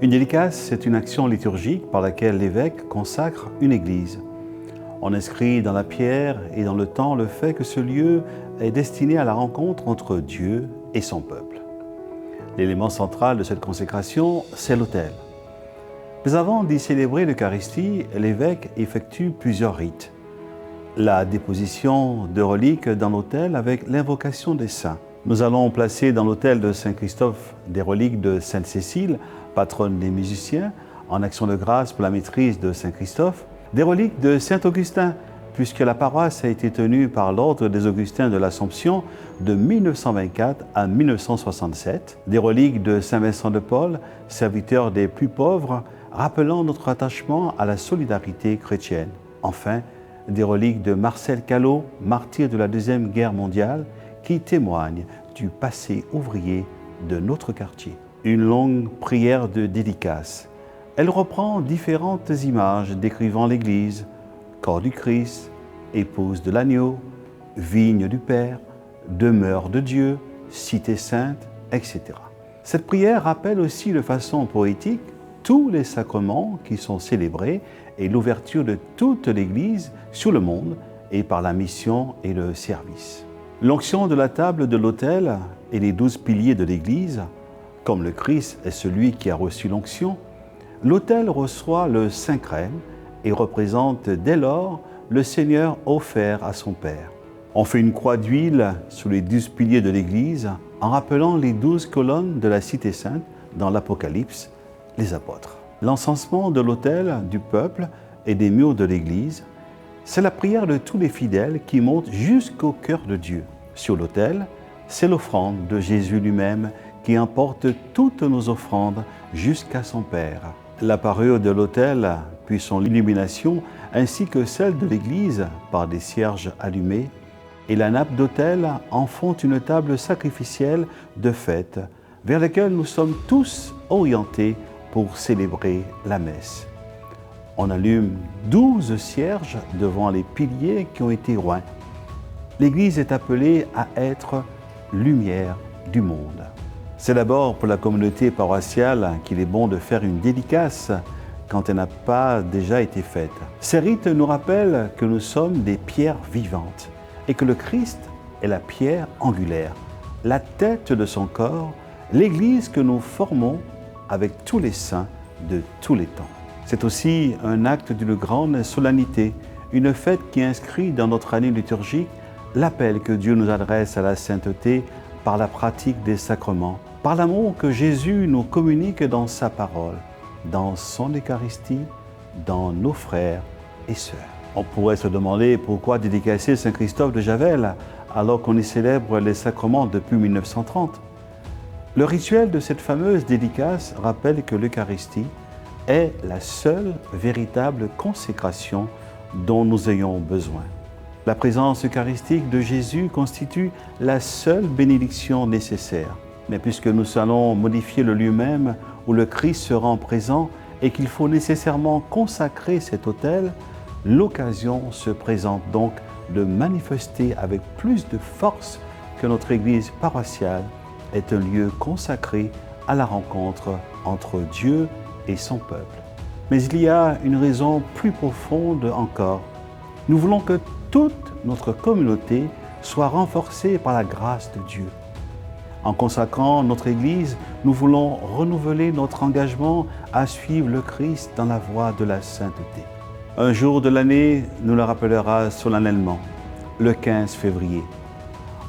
Une dédicace, c'est une action liturgique par laquelle l'évêque consacre une église. On inscrit dans la pierre et dans le temps le fait que ce lieu est destiné à la rencontre entre Dieu et son peuple. L'élément central de cette consécration, c'est l'autel. Mais avant d'y célébrer l'Eucharistie, l'évêque effectue plusieurs rites. La déposition de reliques dans l'autel avec l'invocation des saints. Nous allons placer dans l'autel de Saint-Christophe des reliques de Sainte Cécile, patronne des musiciens, en action de grâce pour la maîtrise de Saint-Christophe, des reliques de Saint-Augustin, puisque la paroisse a été tenue par l'Ordre des Augustins de l'Assomption de 1924 à 1967, des reliques de Saint-Vincent de Paul, serviteur des plus pauvres, rappelant notre attachement à la solidarité chrétienne. Enfin, des reliques de Marcel Callot, martyr de la Deuxième Guerre mondiale, qui témoignent du passé ouvrier de notre quartier. Une longue prière de dédicace. Elle reprend différentes images décrivant l'Église, corps du Christ, épouse de l'agneau, vigne du Père, demeure de Dieu, cité sainte, etc. Cette prière rappelle aussi de façon poétique tous les sacrements qui sont célébrés et l'ouverture de toute l'Église sur le monde et par la mission et le service. L'onction de la table de l'autel et les 12 piliers de l'Église, comme le Christ est celui qui a reçu l'onction, l'autel reçoit le Saint-Crème et représente dès lors le Seigneur offert à son Père. On fait une croix d'huile sous les 12 piliers de l'Église en rappelant les 12 colonnes de la Cité Sainte dans l'Apocalypse, les apôtres. L'encensement de l'autel, du peuple et des murs de l'Église, c'est la prière de tous les fidèles qui monte jusqu'au cœur de Dieu. Sur l'autel, c'est l'offrande de Jésus lui-même qui emporte toutes nos offrandes jusqu'à son Père. La parure de l'autel, puis son illumination, ainsi que celle de l'Église par des cierges allumés, et la nappe d'autel en font une table sacrificielle de fête vers laquelle nous sommes tous orientés pour célébrer la messe. On allume 12 cierges devant les piliers qui ont été oints. L'Église est appelée à être lumière du monde. C'est d'abord pour la communauté paroissiale qu'il est bon de faire une dédicace quand elle n'a pas déjà été faite. Ces rites nous rappellent que nous sommes des pierres vivantes et que le Christ est la pierre angulaire, la tête de son corps, l'Église que nous formons avec tous les saints de tous les temps. C'est aussi un acte d'une grande solennité, une fête qui inscrit dans notre année liturgique l'appel que Dieu nous adresse à la sainteté par la pratique des sacrements, par l'amour que Jésus nous communique dans sa parole, dans son Eucharistie, dans nos frères et sœurs. On pourrait se demander pourquoi dédicacer Saint-Christophe de Javel alors qu'on y célèbre les sacrements depuis 1930. Le rituel de cette fameuse dédicace rappelle que l'Eucharistie est la seule véritable consécration dont nous ayons besoin. La présence eucharistique de Jésus constitue la seule bénédiction nécessaire. Mais puisque nous allons modifier le lieu même où le Christ se rend présent et qu'il faut nécessairement consacrer cet autel, l'occasion se présente donc de manifester avec plus de force que notre Église paroissiale est un lieu consacré à la rencontre entre Dieu et son peuple. Mais il y a une raison plus profonde encore. Nous voulons que toute notre communauté soit renforcée par la grâce de Dieu. En consacrant notre Église, nous voulons renouveler notre engagement à suivre le Christ dans la voie de la sainteté. Un jour de l'année nous le rappellera solennellement, le 15 février.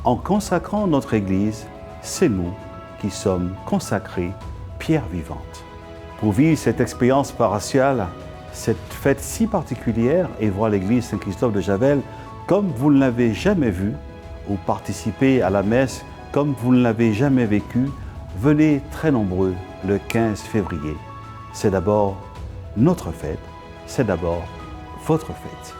En consacrant notre Église, c'est nous qui sommes consacrés pierre vivante. Pour vivre cette expérience paroissiale, cette fête si particulière et voir l'église Saint-Christophe de Javel comme vous ne l'avez jamais vue, ou participer à la messe comme vous ne l'avez jamais vécu, venez très nombreux le 15 février. C'est d'abord notre fête, c'est d'abord votre fête.